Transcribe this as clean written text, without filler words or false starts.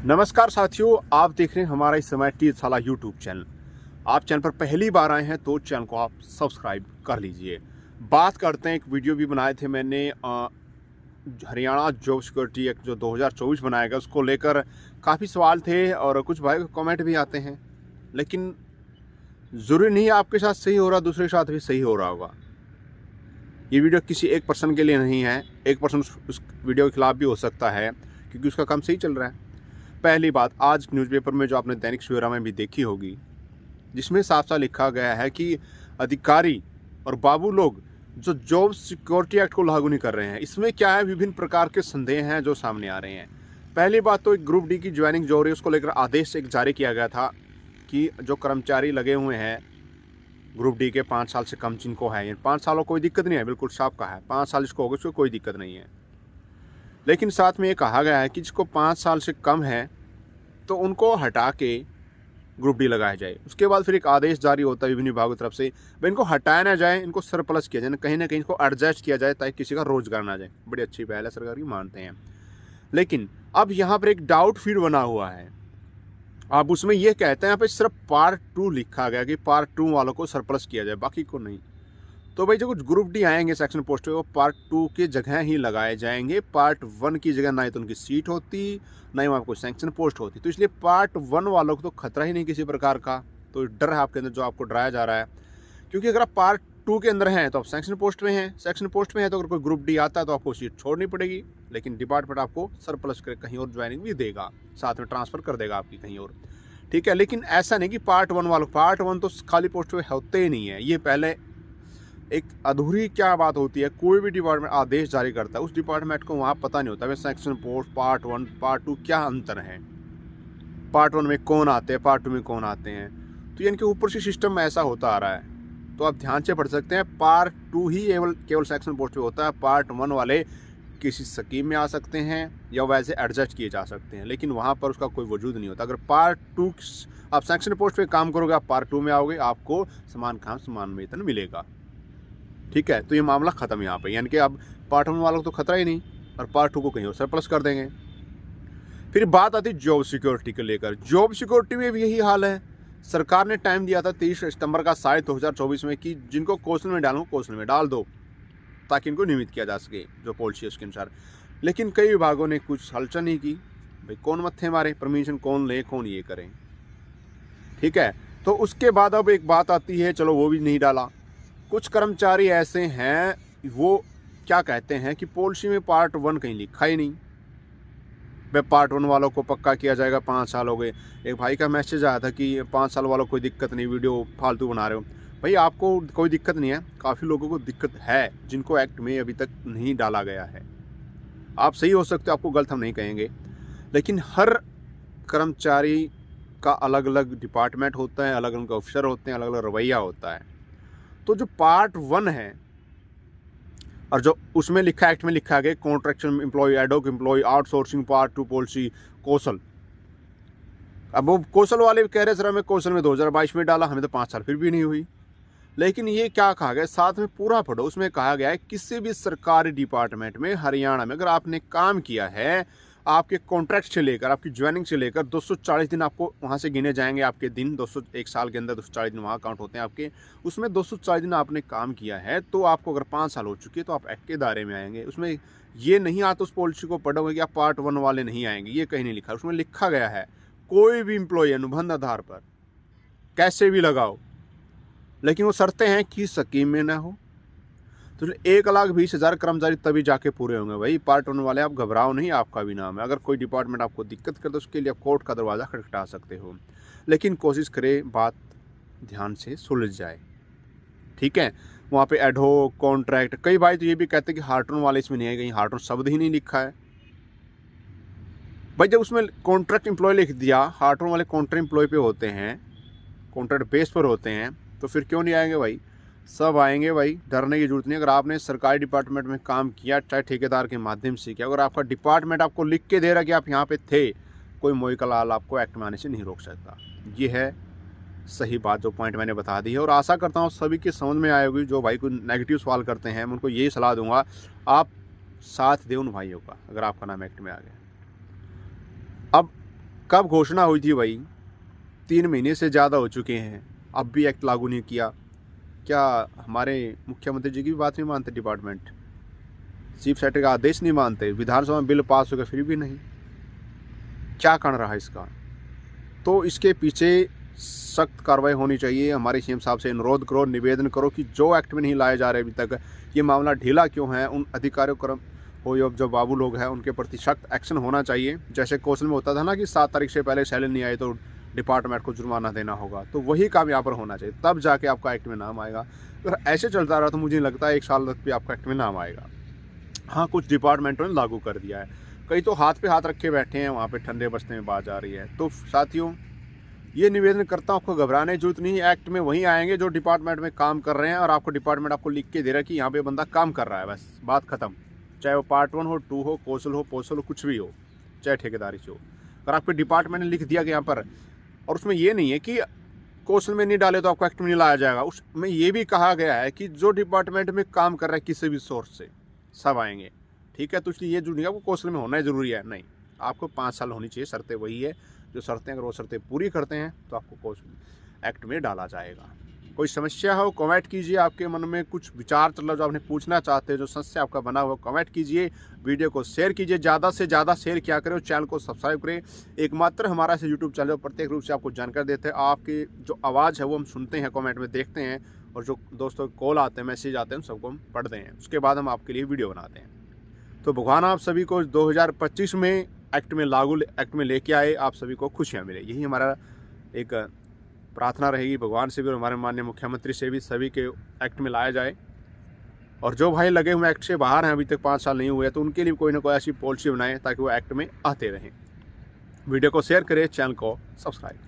नमस्कार साथियों, आप देख रहे हैं हमारा इस समय टीसाला यूट्यूब चैनल। आप चैनल पर पहली बार आए हैं तो चैनल को आप सब्सक्राइब कर लीजिए। बात करते हैं, एक वीडियो भी बनाए थे मैंने हरियाणा जॉब सिक्योरिटी एक्ट जो 2024 बनाया गया उसको लेकर काफ़ी सवाल थे और कुछ भाई कमेंट भी आते हैं, लेकिन ज़रूरी नहीं है आपके साथ सही हो रहा दूसरे के साथ भी सही हो रहा होगा। ये वीडियो किसी एक पर्सन के लिए नहीं है, एक पर्सन उस वीडियो के खिलाफ भी हो सकता है क्योंकि उसका काम सही चल रहा है। पहली बात, आज न्यूज़पेपर में जो आपने दैनिक सवेरा में भी देखी होगी, जिसमें साफ साफ लिखा गया है कि अधिकारी और बाबू लोग जो जॉब सिक्योरिटी एक्ट को लागू नहीं कर रहे हैं। इसमें क्या है, विभिन्न प्रकार के संदेह हैं जो सामने आ रहे हैं। पहली बात तो एक ग्रुप डी की ज्वाइनिंग जो हो रही है उसको लेकर आदेश एक जारी किया गया था कि जो कर्मचारी लगे हुए हैं ग्रुप डी के 5 साल से कम जिनको है, 5 सालों कोई दिक्कत नहीं है, बिल्कुल साफ कहा है, 5 साल जिसको होगा उसको कोई दिक्कत नहीं है। लेकिन साथ में ये कहा गया है कि जिसको 5 साल से कम है तो उनको हटा के ग्रुप डी लगाया जाए। उसके बाद फिर एक आदेश जारी होता है विभिन्न विभागों की तरफ से, भाई इनको हटाया ना जाए, इनको सरप्लस किया जाए, ना कहीं इनको एडजस्ट किया जाए ताकि किसी का रोजगार ना जाए। बड़ी अच्छी पहल है, सरकार की मानते हैं। लेकिन अब यहाँ पर एक डाउट फिर बना हुआ है। अब उसमें यह कहते हैं यहाँ पे सिर्फ पार्ट 2 लिखा गया कि पार्ट 2 वालों को सरप्लस किया जाए, बाकी को नहीं। तो भाई जो कुछ ग्रुप डी आएंगे सेक्शन पोस्ट वो पार्ट 2 की जगह ही लगाए जाएंगे। पार्ट 1 की जगह ना ही तो उनकी सीट होती, ना ही वहाँ कोई सेक्शन पोस्ट होती। तो इसलिए पार्ट 1 वालों को तो खतरा ही नहीं किसी प्रकार का। तो डर है आपके अंदर जो आपको डराया जा रहा है, क्योंकि अगर आप पार्ट 2 के अंदर हैं तो आप सेक्शन पोस्ट में हैं, सेक्शन पोस्ट में है तो अगर कोई ग्रुप डी आता है तो आपको सीट छोड़नी पड़ेगी, लेकिन डिपार्टमेंट आपको सरप्लस कर कहीं और ज्वाइनिंग भी देगा, साथ में ट्रांसफ़र कर देगा आपकी कहीं और। ठीक है, लेकिन ऐसा नहीं कि पार्ट 1 वालों, पार्ट 1 तो खाली पोस्ट पे होते ही नहीं है। ये पहले एक अधूरी क्या बात होती है, कोई भी डिपार्टमेंट आदेश जारी करता है उस डिपार्टमेंट को वहाँ पता नहीं होता है सेक्शन पोस्ट पार्ट 1 पार्ट 2 क्या अंतर है, पार्ट 1 में कौन आते हैं, पार्ट 2 में कौन आते हैं। तो इनके ऊपर से सिस्टम ऐसा होता आ रहा है, तो आप ध्यान से पढ़ सकते हैं। पार्ट 2 ही केवल सेक्शन पोस्ट पे होता है। पार्ट 1 वाले किसी स्कीम में आ सकते हैं या वैसे एडजस्ट किए जा सकते हैं, लेकिन वहाँ पर उसका कोई वजूद नहीं होता। अगर पार्ट 2 आप सेक्शन पोस्ट पे काम करोगे, आप पार्ट 2 में आओगे, आपको समान काम समान वेतन मिलेगा। ठीक है, तो ये मामला खत्म यहाँ पे, यानी कि अब पार्ट 1 वालों को तो खतरा ही नहीं और पार्ट 2 को कहीं और सरप्लस कर देंगे। फिर बात आती है जॉब सिक्योरिटी को लेकर। जॉब सिक्योरिटी में भी यही हाल है। सरकार ने टाइम दिया था 30 सितंबर का 2024 में कि जिनको कौशल में डालूँ कौशल में डाल दो ताकि इनको नियमित किया जा सके, जो पॉलिसी है उसके अनुसार। लेकिन कई विभागों ने कुछ हलचल नहीं की। भाई कौन मत्थे मारे, परमिशन कौन ले, कौन ये करें। ठीक है, तो उसके बाद अब एक बात आती है, चलो वो भी नहीं डाला। कुछ कर्मचारी ऐसे हैं वो क्या कहते हैं कि पॉलिसी में पार्ट 1 कहीं लिखा ही नहीं, भाई पार्ट 1 वालों को पक्का किया जाएगा, 5 साल हो गए। एक भाई का मैसेज आया था कि 5 साल वालों को कोई दिक्कत नहीं, वीडियो फालतू बना रहे हो। भाई आपको कोई दिक्कत नहीं है, काफ़ी लोगों को दिक्कत है जिनको एक्ट में अभी तक नहीं डाला गया है। आप सही हो सकते हो, आपको गलत हम नहीं कहेंगे, लेकिन हर कर्मचारी का अलग अलग डिपार्टमेंट होता है, अलग अलग ऑफिसर होते हैं, अलग अलग रवैया होता है। तो जो पार्ट 1 है और जो उसमें लिखा, एक्ट में लिखा गया contractual employ, ad hoc employ, outsourcing, part 2 policy, कौशल। अब वो कौशल वाले कह रहे सर हमें कौशल में 2022 में डाला, हमें तो 5 साल फिर भी नहीं हुई। लेकिन ये क्या कहा गया, साथ में पूरा पढ़ो, उसमें कहा गया है किसी भी सरकारी डिपार्टमेंट में हरियाणा में अगर आपने काम किया है, आपके कॉन्ट्रैक्ट से लेकर आपकी ज्वाइनिंग से लेकर 240 दिन आपको वहाँ से गिने जाएंगे। आपके दिन 201 साल के अंदर 240 दिन वहाँ काउंट होते हैं आपके, उसमें 240 दिन आपने काम किया है तो आपको अगर 5 साल हो चुके हैं तो आप एक्ट के दायरे में आएंगे। उसमें ये नहीं आता, उस पॉलिसी को पढ़ोगे कि आप पार्ट 1 वाले नहीं आएंगे, ये कहीं नहीं लिखा। उसमें लिखा गया है कोई भी एम्प्लॉय अनुबंध आधार पर कैसे भी लगाओ, लेकिन वो शर्तें हैं कि स्कीम में ना हो। तो 1,20,000 कर्मचारी तभी जाके पूरे होंगे। भाई पार्ट 1 वाले आप घबराओ नहीं, आपका भी नाम है। अगर कोई डिपार्टमेंट आपको दिक्कत करे तो उसके लिए आप कोर्ट का दरवाज़ा खटखटा सकते हो, लेकिन कोशिश करें बात ध्यान से सुलझ जाए। ठीक है, वहाँ पे एडहॉक, कॉन्ट्रैक्ट, कई भाई तो ये भी कहते हैं कि हार्टून वाले इसमें नहीं है, कहीं हार्टून शब्द ही नहीं लिखा है। भाई जब उसमें कॉन्ट्रैक्ट एम्प्लॉय लिख दिया, हार्टून वाले कॉन्ट्रैक्ट एम्प्लॉय पे होते हैं, कॉन्ट्रैक्ट बेस पर होते हैं, तो फिर क्यों नहीं आएंगे भाई, सब आएंगे भाई, डरने की जरूरत नहीं। अगर आपने सरकारी डिपार्टमेंट में काम किया, चाहे ठेकेदार के माध्यम से किया, अगर आपका डिपार्टमेंट आपको लिख के दे रहा कि आप यहाँ पे थे, कोई मोई का लाल आपको एक्ट में आने से नहीं रोक सकता। ये है सही बात, जो पॉइंट मैंने बता दी है, और आशा करता हूँ सभी की समझ में आएगी। जो भाई को नेगेटिव सवाल करते हैं मैं उनको यही सलाह दूंगा, आप साथ दें उन भाइयों का अगर आपका नाम एक्ट में आ गया। अब कब घोषणा हुई थी भाई? 3 महीने से ज़्यादा हो चुके हैं, अब भी एक्ट लागू नहीं किया। क्या हमारे मुख्यमंत्री जी की भी बात नहीं मानते डिपार्टमेंट? चीफ सेक्रेटरी का आदेश नहीं मानते? विधानसभा में बिल पास हो गया फिर भी नहीं। क्या कारण रहा इसका? तो इसके पीछे सख्त कार्रवाई होनी चाहिए। हमारे सीएम साहब से अनुरोध करो, निवेदन करो कि जो एक्ट में नहीं लाए जा रहे अभी तक, ये मामला ढीला क्यों है, उन अधिकारियों कर्म हो या जो बाबू लोग हैं उनके प्रति सख्त एक्शन होना चाहिए। जैसे कौशल में होता था ना कि 7 तारीख से पहले सैलरी नहीं आई तो डिपार्टमेंट को जुर्माना देना होगा, तो वही काम यहाँ पर होना चाहिए, तब जाके आपका एक्ट में नाम आएगा। अगर ऐसे चलता रहा तो मुझे लगता है 1 साल तक भी आपका एक्ट में नाम आएगा। हाँ, कुछ डिपार्टमेंटों ने लागू कर दिया है, कई तो हाथ पे हाथ रखे बैठे हैं, वहाँ पे ठंडे बस्ते में बात आ रही है। तो साथियों, ये निवेदन करता हूँ, आपको घबराने की जरूरत नहीं है। एक्ट में वहीं आएंगे जो डिपार्टमेंट में काम कर रहे हैं, और आपको डिपार्टमेंट आपको लिख के दे रहा है कि यहाँ पे बंदा काम कर रहा है, बस बात खत्म। चाहे वो पार्ट 1 हो, 2 हो, कौशल हो, पोसल हो, कुछ भी हो, चाहे ठेकेदारी से हो, अगर आपके डिपार्टमेंट ने लिख दिया कि यहाँ पर, और उसमें ये नहीं है कि कौशल में नहीं डाले तो आपको एक्ट में नहीं लाया जाएगा। उसमें ये भी कहा गया है कि जो डिपार्टमेंट में काम कर रहा है किसी भी सोर्स से, सब आएंगे। ठीक है, तो इसलिए ये जरूरी है आपको कौशल में होना जरूरी है नहीं, आपको 5 साल होनी चाहिए। शर्तें वही है जो शर्तें, अगर वो शर्तें पूरी करते हैं तो आपको कौशल एक्ट में डाला जाएगा। कोई समस्या हो कमेंट कीजिए, आपके मन में कुछ विचार चल रहा जो आपने पूछना चाहते हैं, जो समस्या आपका बना हुआ कमेंट कीजिए। वीडियो को शेयर कीजिए, ज़्यादा से ज़्यादा शेयर किया करें, चैनल को सब्सक्राइब करें। एकमात्र हमारा से यूट्यूब चैनल प्रत्येक रूप से आपको जानकारी देते हैं। आपकी जो आवाज़ है वो हम सुनते हैं, कमेंट में देखते हैं, और जो दोस्तों कॉल आते हैं, मैसेज आते हैं, उन सबको हम पढ़ते हैं, उसके बाद हम आपके लिए वीडियो बनाते हैं। तो भगवान आप सभी को 2025 में एक्ट में लेके आए, आप सभी को खुशियाँ मिले, यही हमारा एक प्रार्थना रहेगी भगवान से भी और हमारे माननीय मुख्यमंत्री से भी, सभी के एक्ट में लाया जाए। और जो भाई लगे हुए एक्ट से बाहर हैं, अभी तक 5 साल नहीं हुए, तो उनके लिए कोई ना कोई ऐसी पॉलिसी बनाएं ताकि वो एक्ट में आते रहें। वीडियो को शेयर करें, चैनल को सब्सक्राइब करें।